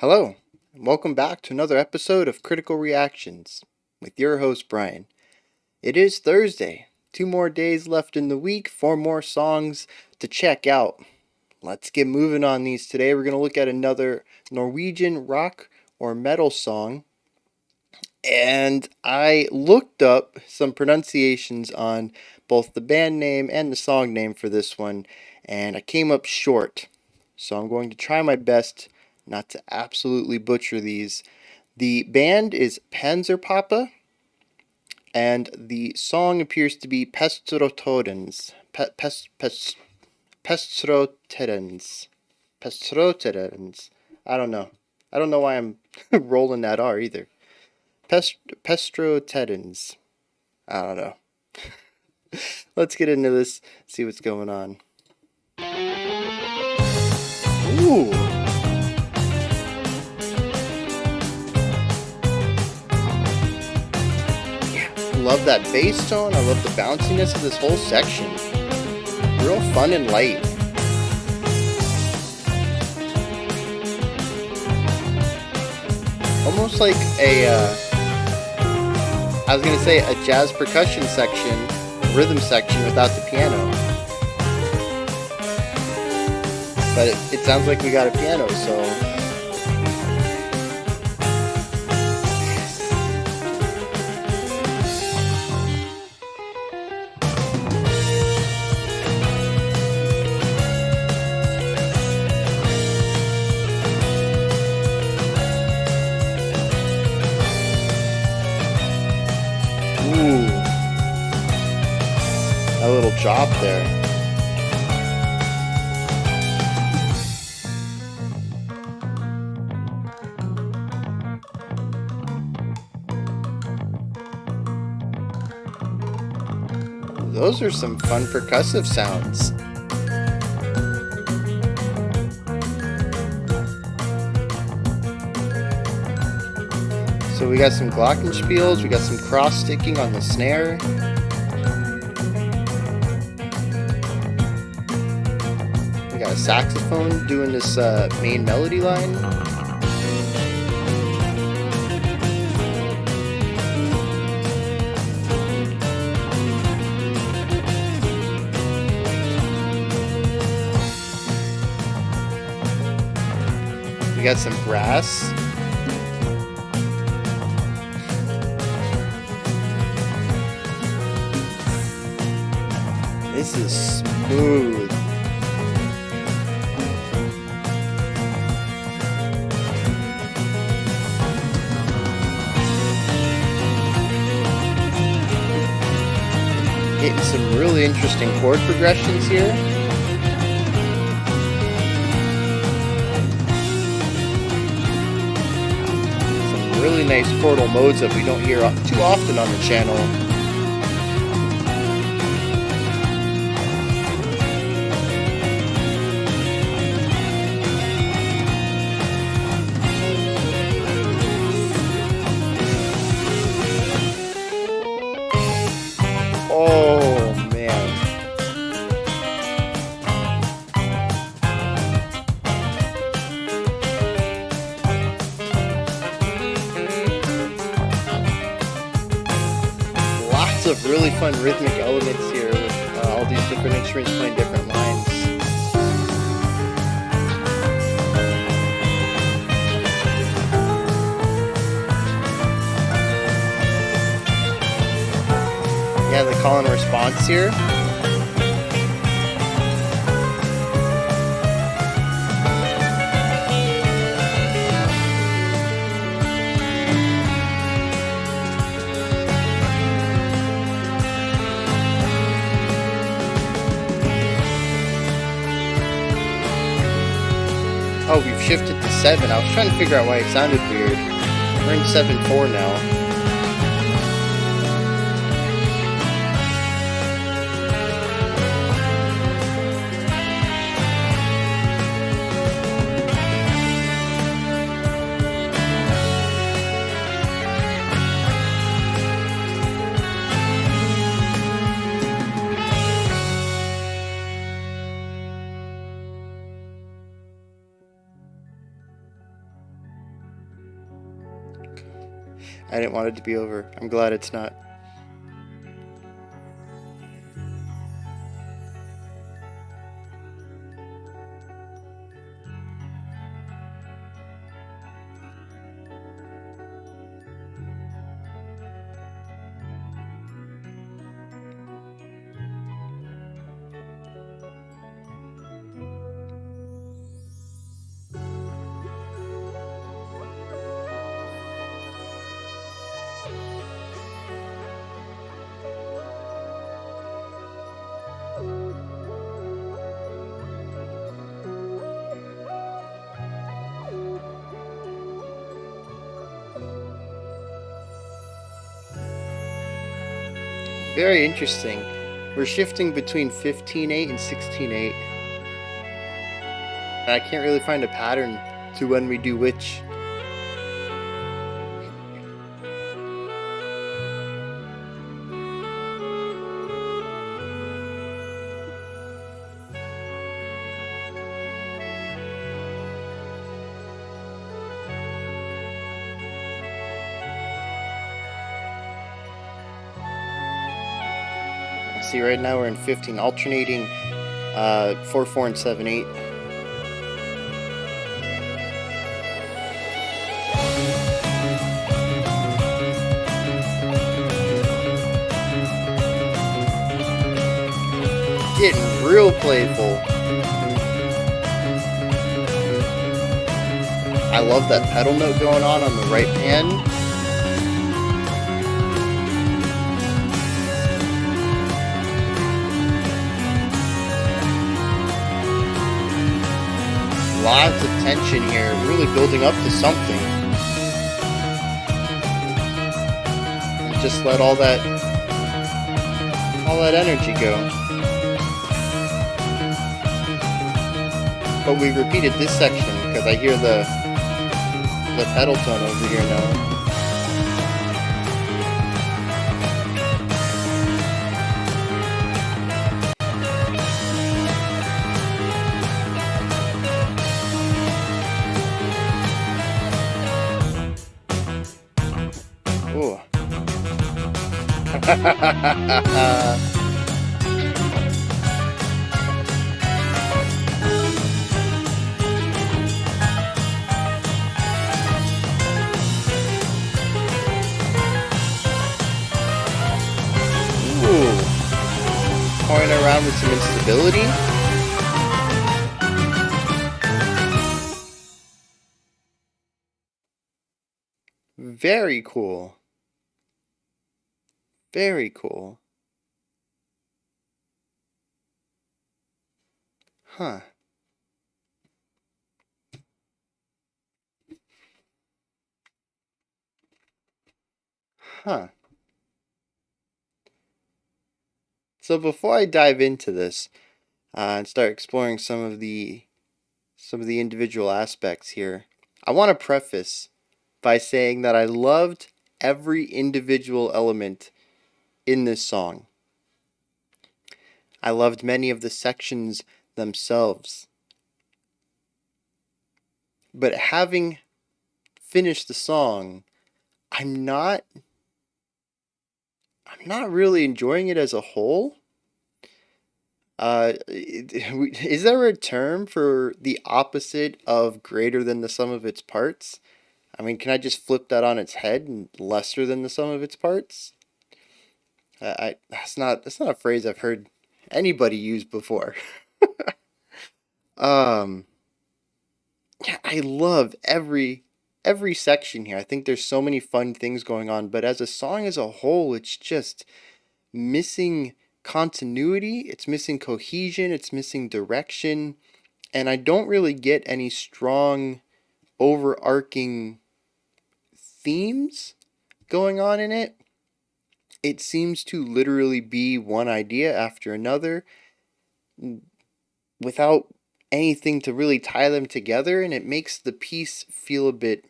Hello, and welcome back to another episode of Critical Reactions with your host, Bryan. It is Thursday. 2 more days left in the week, 4 more songs to check out. Let's get moving on these today. We're going to look at another Norwegian rock or metal song. And I looked up some pronunciations on both the band name and the song name for this one, and I came up short. So I'm going to try my best not to absolutely butcher these. The band is Panzerpappa, and the song appears to be Pestrottedans. Pestrottedans. Pestrottedans. I don't know. I don't know why I'm rolling that R either. Pestrottedans. I don't know. Let's get into this, see what's going on. Ooh. Love that bass tone. I love the bounciness of this whole section. Real fun and light. Almost like I was going to say a jazz percussion section, rhythm section without the piano. But it sounds like we got a piano, so... Ooh, a little drop there. Those are some fun percussive sounds. So we got some glockenspiels, we got some cross-sticking on the snare. We got a saxophone doing this main melody line. We got some brass. This is smooth. Getting some really interesting chord progressions here. Some really nice chordal modes that we don't hear too often on the channel. Oh, man. Lots of really fun rhythmic elements here with all these different instruments playing different lines. Yeah, the call and response here. Oh, we've shifted to 7. I was trying to figure out why it sounded weird. We're in 7/4 now. I didn't want it to be over. I'm glad it's not. Very interesting. We're shifting between 15/8 and 16/8. I can't really find a pattern to when we do which. See, right now we're in 15, alternating 4/4 and 7/8. Getting real playful. I love that pedal note going on the right pan. Lots of tension here, really building up to something. And just let all that energy go. But we repeated this section because I hear the pedal tone over here now. Ooh. Toying around with some instability. Very cool. Very cool. Huh. Huh. So before I dive into this and start exploring some of the individual aspects here, I want to preface by saying that I loved every individual element in this song. I loved many of the sections themselves. But having finished the song, I'm not really enjoying it as a whole. Is there a term for the opposite of greater than the sum of its parts? I mean, can I just flip that on its head and lesser than the sum of its parts? That's not a phrase I've heard anybody use before. Yeah, I love every section here. I think there's so many fun things going on, but as a song as a whole, it's just missing continuity, it's missing cohesion, it's missing direction, and I don't really get any strong overarching themes going on in it. It seems to literally be one idea after another without anything to really tie them together, and it makes the piece feel a bit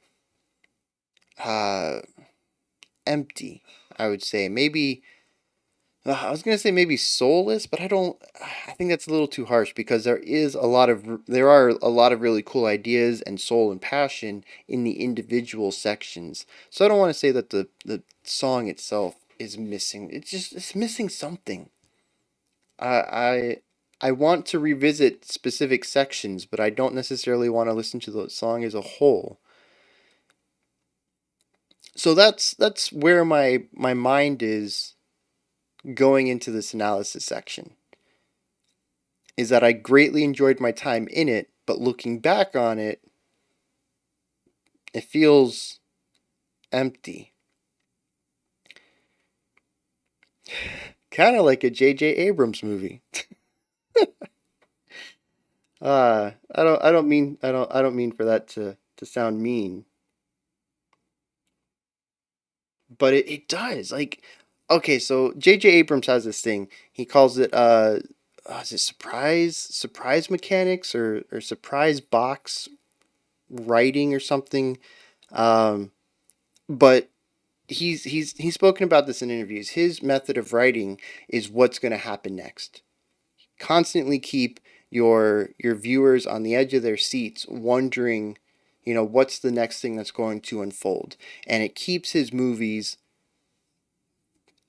empty, I would say. Maybe I was gonna say maybe soulless, but I don't. I think that's a little too harsh because there are a lot of really cool ideas and soul and passion in the individual sections. So I don't want to say that the song itself is missing. It's missing something. I I want to revisit specific sections, but I don't necessarily want to listen to the song as a whole. So that's where my mind is going into this analysis section. Is that I greatly enjoyed my time in it, but looking back on it, it feels empty. Kind of like a J.J. Abrams movie. I don't mean for that to sound mean, but it does. Like, okay, so J.J. Abrams has this thing. He calls it is it surprise mechanics or surprise box writing or something. Um, but he's spoken about this in interviews. His method of writing is what's going to happen next. Constantly keep your viewers on the edge of their seats, wondering, what's the next thing that's going to unfold. And it keeps his movies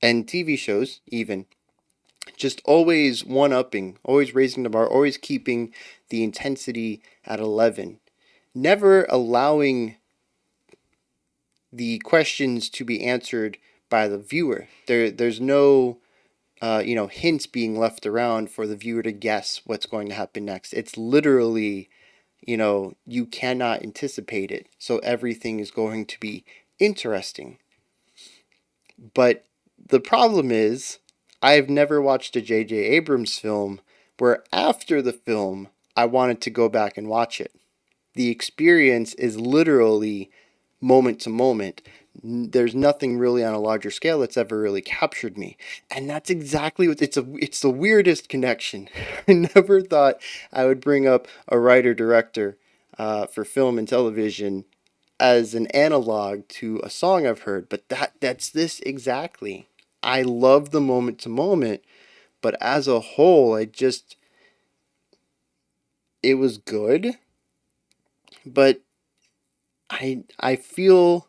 and TV shows even just always one upping, always raising the bar, always keeping the intensity at 11, never allowing the questions to be answered by the viewer. There's no hints being left around for the viewer to guess what's going to happen next. It's literally, you cannot anticipate it. So everything is going to be interesting. But the problem is, I've never watched a J.J. Abrams film where after the film, I wanted to go back and watch it. The experience is literally moment to moment. There's nothing really on a larger scale that's ever really captured me, and that's exactly what it's the weirdest connection. I never thought I would bring up a writer director for film and television as an analog to a song I've heard, but that's this exactly. I love the moment to moment, but as a whole, it was good, but I feel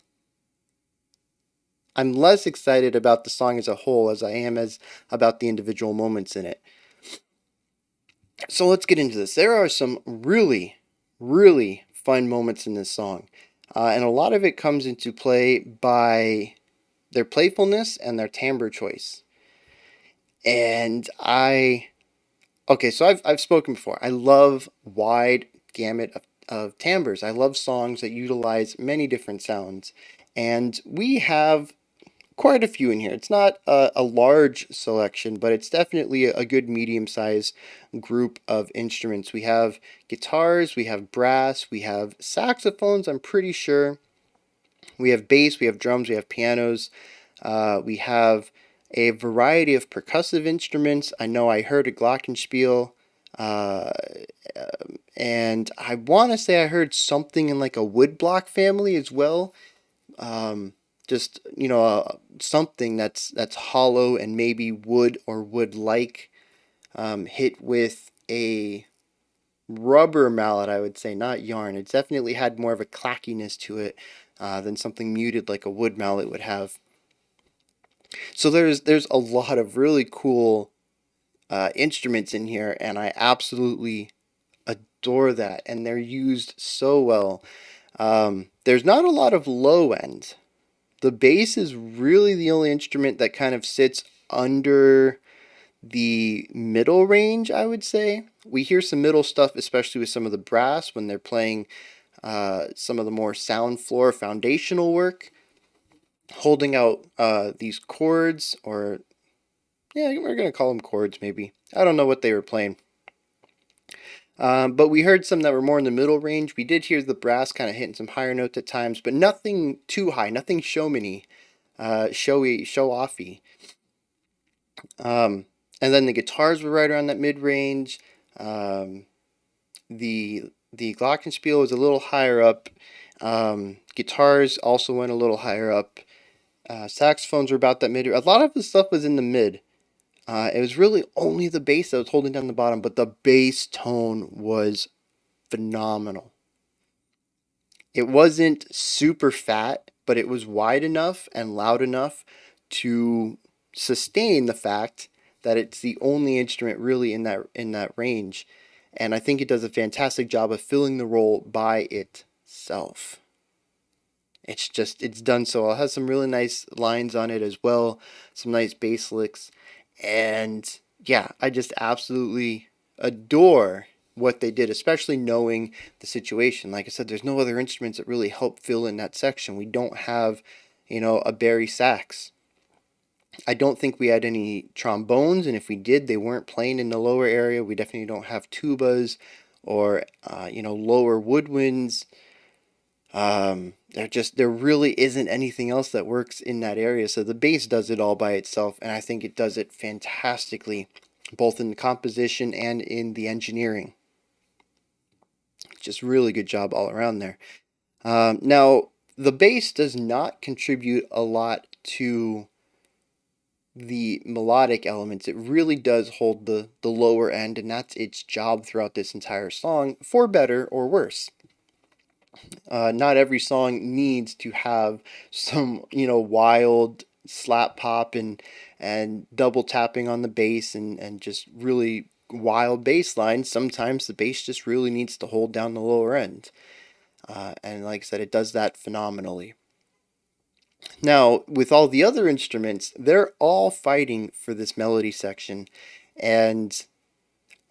I'm less excited about the song as a whole as I am as about the individual moments in it. So let's get into this. There are some really, really fun moments in this song. And a lot of it comes into play by their playfulness and their timbre choice. And okay, so I've spoken before. I love wide gamut of timbres. I love songs that utilize many different sounds. And we have quite a few in here. It's not a large selection, but it's definitely a good medium sized group of instruments. We have guitars, we have brass, we have saxophones, I'm pretty sure. We have bass, we have drums, we have pianos, we have a variety of percussive instruments. I know I heard a glockenspiel, uh, and I want to say I heard something in like a woodblock family as well. Um, just something that's hollow and maybe wood or wood like, hit with a rubber mallet, I would say, not yarn. It definitely had more of a clackiness to it than something muted like a wood mallet would have. So there's a lot of really cool instruments in here, and I absolutely adore that, and they're used so well. There's not a lot of low end. The bass is really the only instrument that kind of sits under the middle range, I would say. We hear some middle stuff, especially with some of the brass when they're playing some of the more sound floor foundational work, holding out these chords, or yeah, we're going to call them chords maybe. I don't know what they were playing. But we heard some that were more in the middle range. We did hear the brass kind of hitting some higher notes at times, but nothing too high, nothing showmany, show offy. And then the guitars were right around that mid range. Um, the glockenspiel was a little higher up. Guitars also went a little higher up. Saxophones were about that mid. A lot of the stuff was in the mid. It was really only the bass that was holding down the bottom, but the bass tone was phenomenal. It wasn't super fat, but it was wide enough and loud enough to sustain the fact that it's the only instrument really in that range. And I think it does a fantastic job of filling the role by itself. It's done so well. It has some really nice lines on it as well, some nice bass licks, and yeah, I just absolutely adore what they did, especially knowing the situation. Like I said, there's no other instruments that really help fill in that section. We don't have, a bari sax. I don't think we had any trombones, and if we did, they weren't playing in the lower area. We definitely don't have tubas or lower woodwinds. There really isn't anything else that works in that area. So the bass does it all by itself, and I think it does it fantastically, both in the composition and in the engineering. Just really good job all around there. Now, the bass does not contribute a lot to the melodic elements. It really does hold the lower end, and that's its job throughout this entire song, for better or worse. Not every song needs to have some, wild slap pop and double tapping on the bass and just really wild bass lines. Sometimes the bass just really needs to hold down the lower end. And like I said, it does that phenomenally. Now, with all the other instruments, they're all fighting for this melody section. And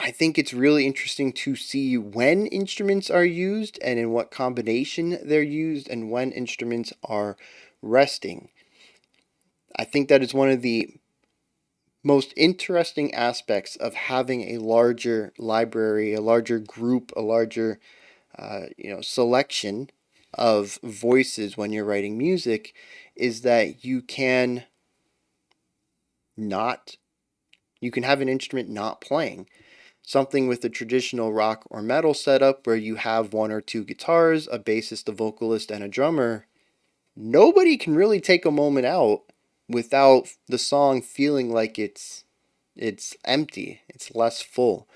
I think it's really interesting to see when instruments are used and in what combination they're used and when instruments are resting. I think that is one of the most interesting aspects of having a larger library, a larger group, a larger selection of voices when you're writing music, is that not you can have an instrument not playing. Something with a traditional rock or metal setup where you have one or two guitars, a bassist, a vocalist, and a drummer, nobody can really take a moment out without the song feeling like it's empty, it's less full.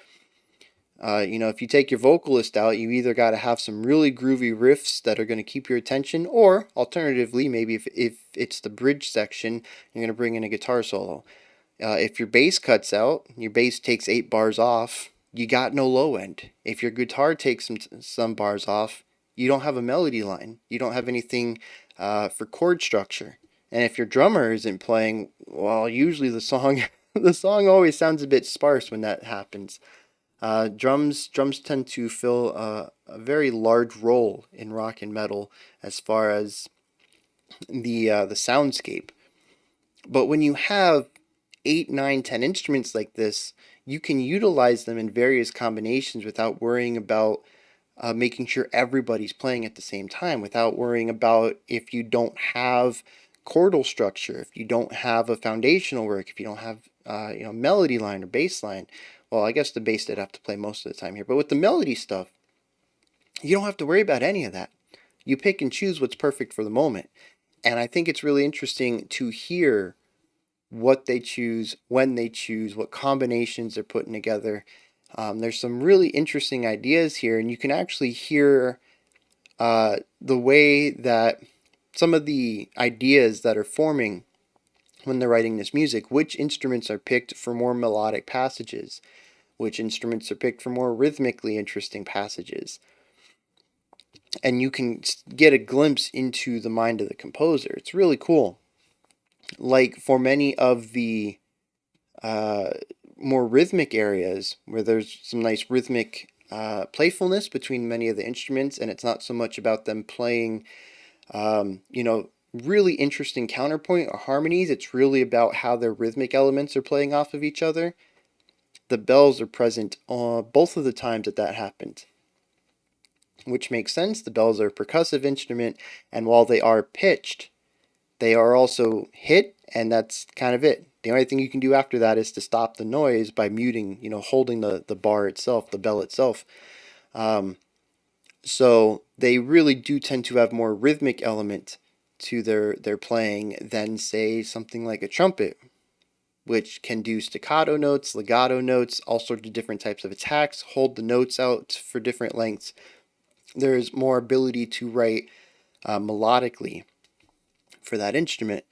If you take your vocalist out, you either got to have some really groovy riffs that are going to keep your attention, or alternatively, maybe if it's the bridge section, you're going to bring in a guitar solo. If your bass cuts out, your bass takes 8 bars off, you got no low end. If your guitar takes some bars off, you don't have a melody line. You don't have anything for chord structure. And if your drummer isn't playing, well, usually the song the song always sounds a bit sparse when that happens. Drums tend to fill a very large role in rock and metal as far as the soundscape. But when you have 8, 9, 10 instruments like this, you can utilize them in various combinations without worrying about making sure everybody's playing at the same time, without worrying about if you don't have chordal structure, if you don't have a foundational work, if you don't have melody line or bass line. Well, I guess the bass did have to play most of the time here, but with the melody stuff, you don't have to worry about any of that. You pick and choose what's perfect for the moment. And I think it's really interesting to hear what they choose, when they choose, what combinations they're putting together. There's some really interesting ideas here, and you can actually hear the way that some of the ideas that are forming when they're writing this music, which instruments are picked for more melodic passages, which instruments are picked for more rhythmically interesting passages. And you can get a glimpse into the mind of the composer. It's really cool. Like for many of the uh, more rhythmic areas where there's some nice rhythmic playfulness between many of the instruments, and it's not so much about them playing, really interesting counterpoint or harmonies. It's really about how their rhythmic elements are playing off of each other. The bells are present both of the times that happened, which makes sense. The bells are a percussive instrument, and while they are pitched, they are also hit, and that's kind of it. The only thing you can do after that is to stop the noise by muting, holding the bar itself, the bell itself. So they really do tend to have more rhythmic element to their playing than, say, something like a trumpet, which can do staccato notes, legato notes, all sorts of different types of attacks, hold the notes out for different lengths. There's more ability to write melodically for that instrument.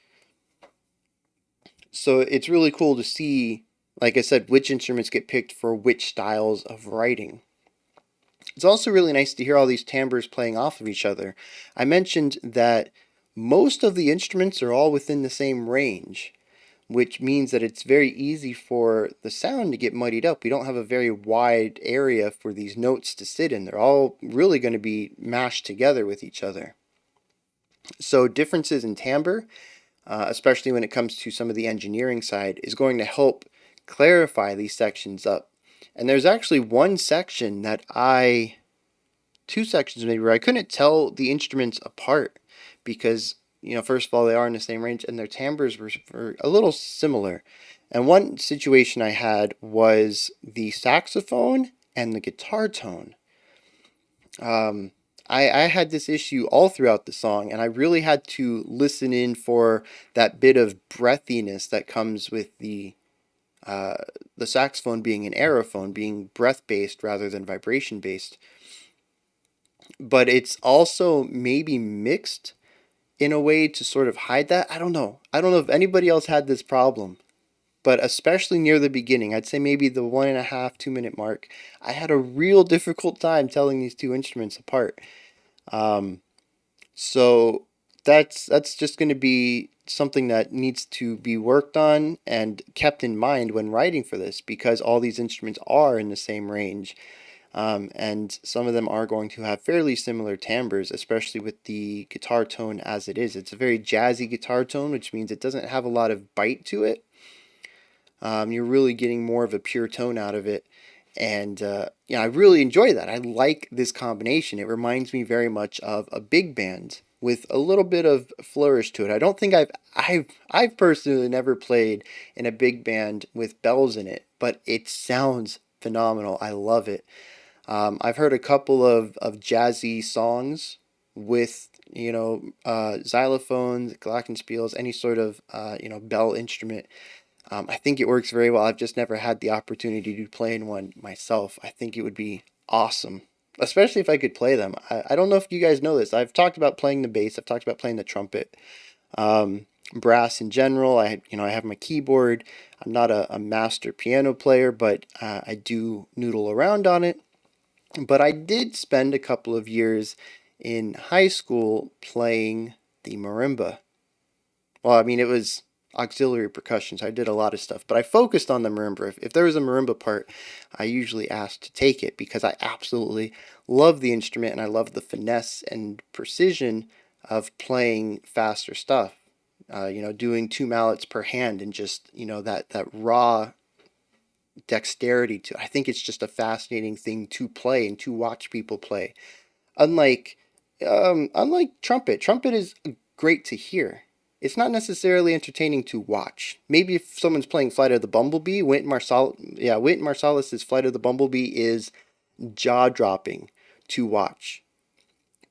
So it's really cool to see, like I said, which instruments get picked for which styles of writing. It's also really nice to hear all these timbres playing off of each other. I mentioned that most of the instruments are all within the same range, which means that it's very easy for the sound to get muddied up. We don't have a very wide area for these notes to sit in. They're all really going to be mashed together with each other. So differences in timbre, especially when it comes to some of the engineering side, is going to help clarify these sections up. And there's actually one section that two sections maybe, where I couldn't tell the instruments apart because, first of all, they are in the same range and their timbres were a little similar. And one situation I had was the saxophone and the guitar tone. I had this issue all throughout the song, and I really had to listen in for that bit of breathiness that comes with the saxophone being an aerophone, being breath-based rather than vibration-based. But it's also maybe mixed in a way to sort of hide that. I don't know. I don't know if anybody else had this problem, but especially near the beginning, I'd say maybe the 1.5, 2 minute mark, I had a real difficult time telling these two instruments apart. So that's just going to be something that needs to be worked on and kept in mind when writing for this, because all these instruments are in the same range. And some of them are going to have fairly similar timbres, especially with the guitar tone as it is. It's a very jazzy guitar tone, which means it doesn't have a lot of bite to it. You're really getting more of a pure tone out of it. And I really enjoy that. I like this combination. It reminds me very much of a big band with a little bit of flourish to it. I don't think I've personally never played in a big band with bells in it, but it sounds phenomenal. I love it. I've heard a couple of jazzy songs with xylophones, glockenspiels, any sort of bell instrument. I think it works very well. I've just never had the opportunity to play in one myself. I think it would be awesome, especially if I could play them. I don't know if you guys know this. I've talked about playing the bass. I've talked about playing the trumpet, brass in general. I have my keyboard. I'm not a master piano player, but I do noodle around on it. But I did spend a couple of years in high school playing the marimba. Well, I mean, it was auxiliary percussion, so I did a lot of stuff, but I focused on the marimba. If there was a marimba part, I usually asked to take it because I absolutely love the instrument and I love the finesse and precision of playing faster stuff. Doing 2 mallets per hand and just, that raw dexterity to. I think it's just a fascinating thing to play and to watch people play. Unlike trumpet. Trumpet is great to hear. It's not necessarily entertaining to watch. Maybe if someone's playing Flight of the Bumblebee, Wynton Marsalis's Flight of the Bumblebee is jaw-dropping to watch.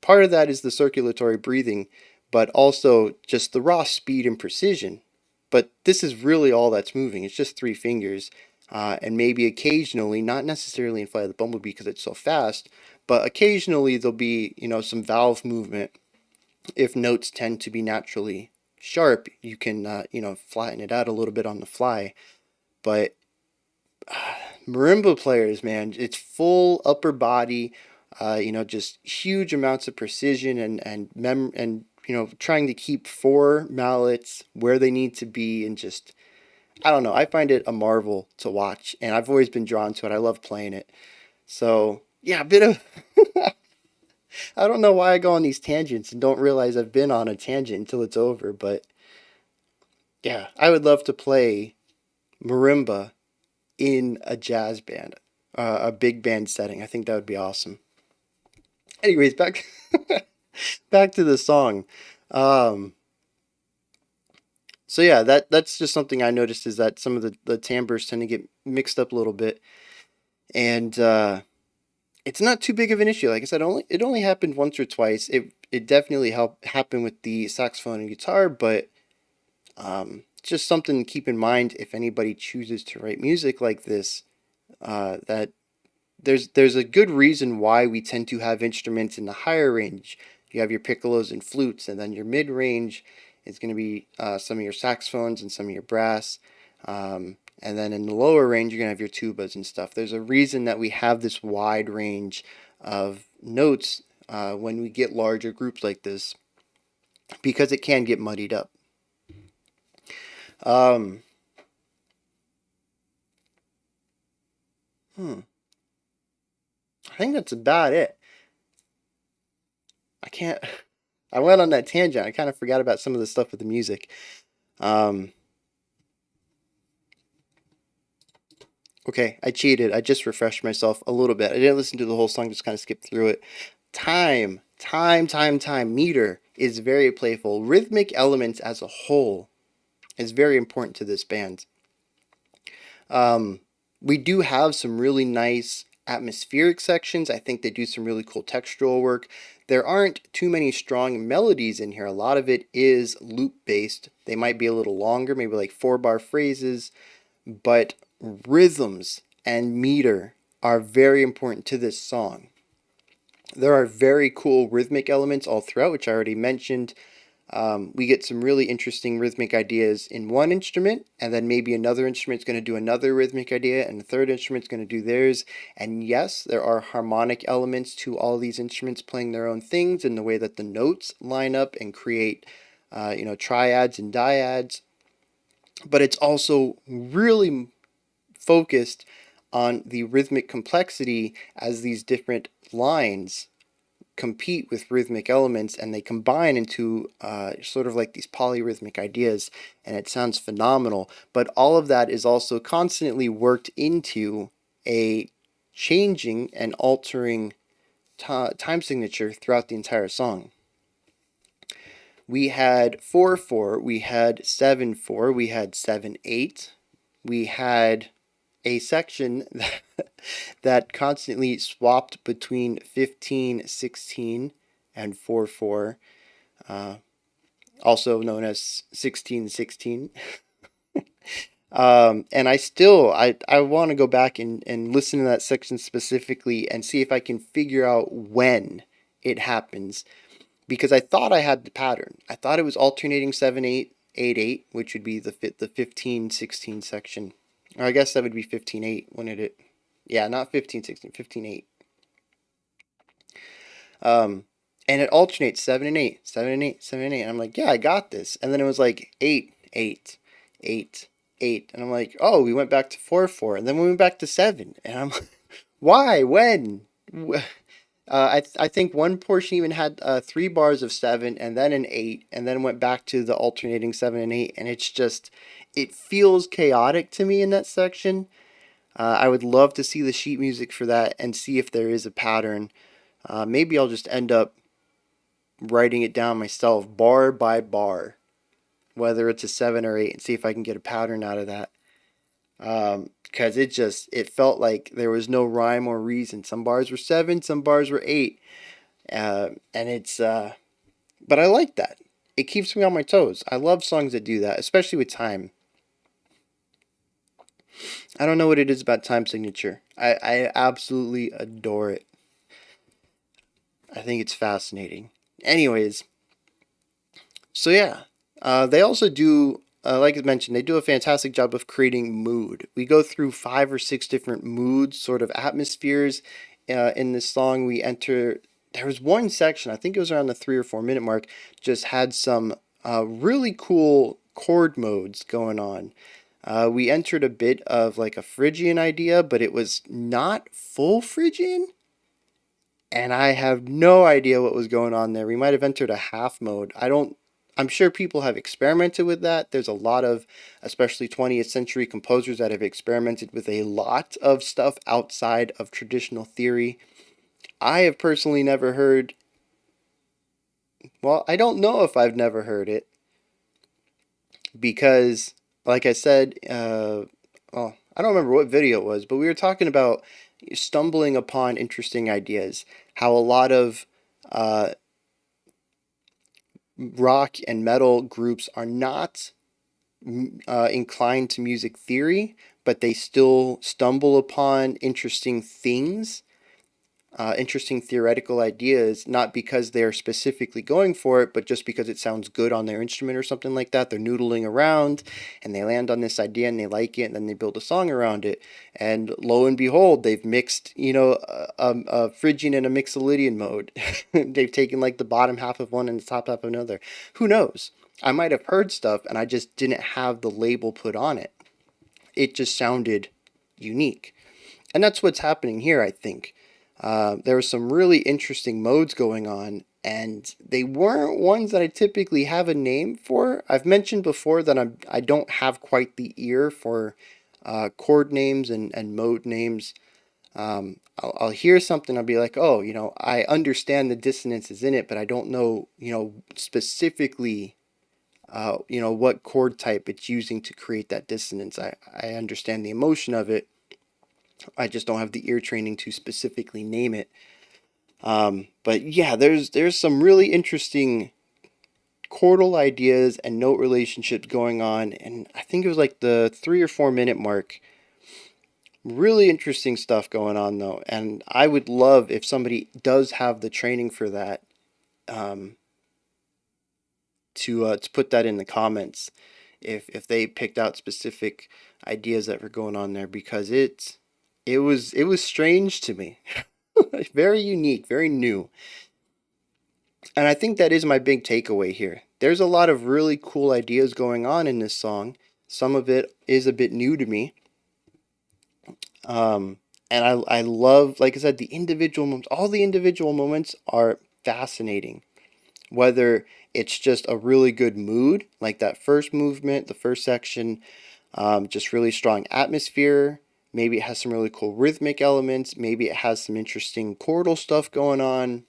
Part of that is the circulatory breathing, but also just the raw speed and precision. But this is really all that's moving. It's just 3 fingers. And maybe occasionally, not necessarily in Flight of the Bumblebee because it's so fast, but occasionally there'll be, some valve movement. If notes tend to be naturally sharp, you can, flatten it out a little bit on the fly. But marimba players, man, it's full upper body, just huge amounts of precision and trying to keep 4 mallets where they need to be, and just, I don't know, I find it a marvel to watch, and I've always been drawn to it. I love playing it. So, yeah, a bit of I don't know why I go on these tangents and don't realize I've been on a tangent until it's over, but yeah, I would love to play marimba in a jazz band, a big band setting. I think that would be awesome. Anyways, back to the song. So yeah, that's just something I noticed, is that some of the timbres tend to get mixed up a little bit, and it's not too big of an issue. Like I said, it only happened once or twice. It definitely happened with the saxophone and guitar, but just something to keep in mind if anybody chooses to write music like this, that there's a good reason why we tend to have instruments in the higher range. You have your piccolos and flutes, and then your mid range is going to be some of your saxophones and some of your brass. And then in the lower range, you're going to have your tubas and stuff. There's a reason that we have this wide range of notes when we get larger groups like this, because it can get muddied up. Um, I think that's about it. I can't. I went on that tangent. I kind of forgot about some of the stuff with the music. Um, okay, I cheated. I just refreshed myself a little bit. I didn't listen to the whole song, just kind of skipped through it. Time. Meter is very playful. Rhythmic elements as a whole is very important to this band. We do have some really nice atmospheric sections. I think they do some really cool textural work. There aren't too many strong melodies in here. A lot of it is loop based. They might be a little longer, maybe like 4-bar phrases, but rhythms and meter are very important to this song. There are very cool rhythmic elements all throughout, which I already mentioned. We get some really interesting rhythmic ideas in one instrument, and then maybe another instrument's going to do another rhythmic idea, and the third instrument's going to do theirs. And yes, there are harmonic elements to all these instruments playing their own things in the way that the notes line up and create, triads and dyads. But it's also really focused on the rhythmic complexity as these different lines compete with rhythmic elements, and they combine into sort of like these polyrhythmic ideas, and it sounds phenomenal. But all of that is also constantly worked into a changing and altering time signature throughout the entire song. We had 4/4, we had 7/4, we had 7/8, we had a section that constantly swapped between 15/16 and 4/4, also known as 16/16. And I want to go back and listen to that section specifically and see if I can figure out when it happens, because I thought I had the pattern. I thought it was alternating 7/8, 8/8, which would be the 15/16 section. Or I guess that would be 15/8 when yeah, not 15/16, 15/8. And it alternates 7 and 8, 7 and 8, 7 and 8. And I'm like, yeah, I got this. And then it was like 8, 8, 8, 8. And I'm like, oh, we went back to 4/4. And then we went back to 7. And I'm like, why? When? I think one portion even had 3 bars of 7 and then an 8, and then went back to the alternating 7 and 8. And it feels chaotic to me in that section. I would love to see the sheet music for that and see if there is a pattern. Maybe I'll just end up writing it down myself, bar by bar, whether it's a 7 or 8, and see if I can get a pattern out of that. Because it felt like there was no rhyme or reason. Some bars were 7, some bars were 8. But I like that. It keeps me on my toes. I love songs that do that, especially with time. I don't know what it is about time signature. I absolutely adore it. I think it's fascinating. Anyways, so yeah, they also do, like I mentioned, they do a fantastic job of creating mood. We go through 5 or 6 different moods, sort of atmospheres in this song. There was one section, I think it was around the 3 or 4 minute mark, just had some really cool chord modes going on. We entered a bit of like a Phrygian idea, but it was not full Phrygian. And I have no idea what was going on there. We might have entered a half mode. I'm sure people have experimented with that. There's a lot of, especially 20th century composers that have experimented with a lot of stuff outside of traditional theory. I have personally never heard, well, I don't know if I've never heard it, because, like I said, I don't remember what video it was, but we were talking about stumbling upon interesting ideas. How a lot of rock and metal groups are not inclined to music theory, but they still stumble upon interesting theoretical ideas, not because they're specifically going for it, but just because it sounds good on their instrument or something like that. They're noodling around and they land on this idea and they like it, and then they build a song around it. And lo and behold, they've mixed, a Phrygian and a Mixolydian mode. They've taken like the bottom half of one and the top half of another. Who knows? I might have heard stuff and I just didn't have the label put on it. It just sounded unique. And that's what's happening here, I think. There were some really interesting modes going on, and they weren't ones that I typically have a name for. I've mentioned before that I don't have quite the ear for chord names and mode names. I'll hear something, I'll be like, oh, I understand the dissonances in it, but I don't know, specifically, what chord type it's using to create that dissonance. I understand the emotion of it. I just don't have the ear training to specifically name it. But yeah, there's some really interesting chordal ideas and note relationships going on, and I think it was like the 3 or 4 minute mark. Really interesting stuff going on though, and I would love if somebody does have the training for that, um, to put that in the comments if they picked out specific ideas that were going on there, because it was strange to me. Very unique, very new. And I think that is my big takeaway here. There's a lot of really cool ideas going on in this song. Some of it is a bit new to me. And I love, like I said, the individual moments. All the individual moments are fascinating. Whether it's just a really good mood, like that first movement, the first section, just really strong atmosphere. Maybe it has some really cool rhythmic elements. Maybe it has some interesting chordal stuff going on.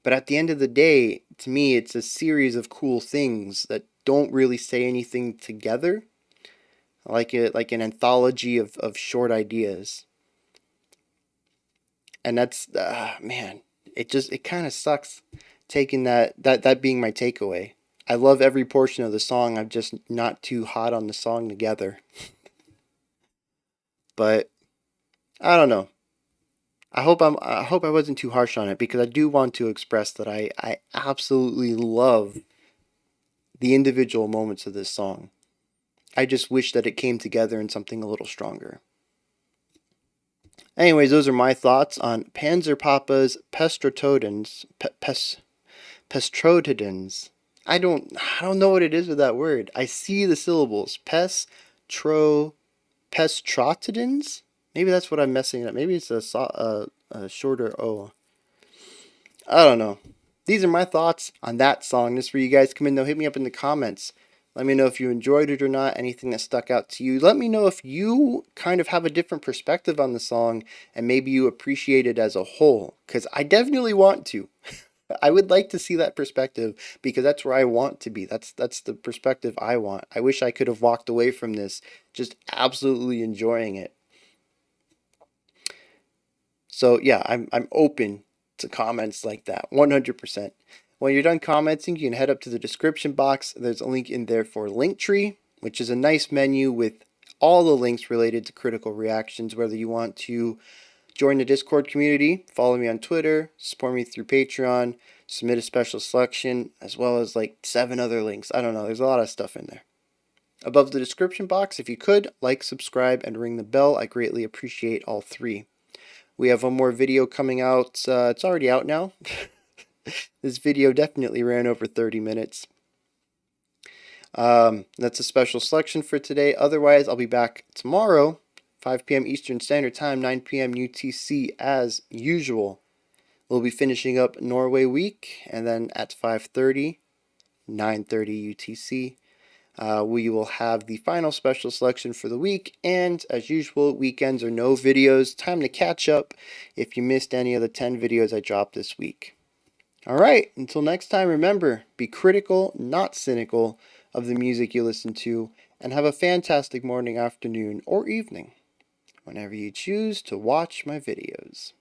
But at the end of the day, to me, it's a series of cool things that don't really say anything together, like an anthology of short ideas. And that's man, it kind of sucks taking that being my takeaway. I love every portion of the song. I'm just not too hot on the song together. But I don't know. I hope I wasn't too harsh on it, because I do want to express that I absolutely love the individual moments of this song. I just wish that it came together in something a little stronger. Anyways, those are my thoughts on Panzerpappa's Pestrottedans. Pestrottedans. I don't know what it is with that word. I see the syllables. Pestrottedans? Maybe that's what I'm messing up. Maybe it's a shorter O. I don't know. These are my thoughts on that song. This is where you guys come in, though. Hit me up in the comments. Let me know if you enjoyed it or not, anything that stuck out to you. Let me know if you kind of have a different perspective on the song and maybe you appreciate it as a whole, because I definitely want to. I would like to see that perspective, because that's where I want to be. That's the perspective I want. I wish I could have walked away from this just absolutely enjoying it. So yeah, I'm open to comments like that, 100%. When you're done commenting, you can head up to the description box. There's a link in there for Linktree, which is a nice menu with all the links related to critical reactions, whether you want to join the Discord community, follow me on Twitter, support me through Patreon, submit a special selection, as well as like 7 other links. I don't know, there's a lot of stuff in there. Above the description box, if you could, like, subscribe, and ring the bell. I greatly appreciate all 3. We have one more video coming out. It's already out now. This video definitely ran over 30 minutes. That's a special selection for today. Otherwise, I'll be back tomorrow, 5 p.m. Eastern Standard Time, 9 p.m. UTC as usual. We'll be finishing up Norway week, and then at 5:30, 9:30 UTC, we will have the final special selection for the week. And as usual, weekends are no videos. Time to catch up if you missed any of the 10 videos I dropped this week. Alright, until next time, remember, be critical, not cynical, of the music you listen to, and have a fantastic morning, afternoon, or evening, whenever you choose to watch my videos.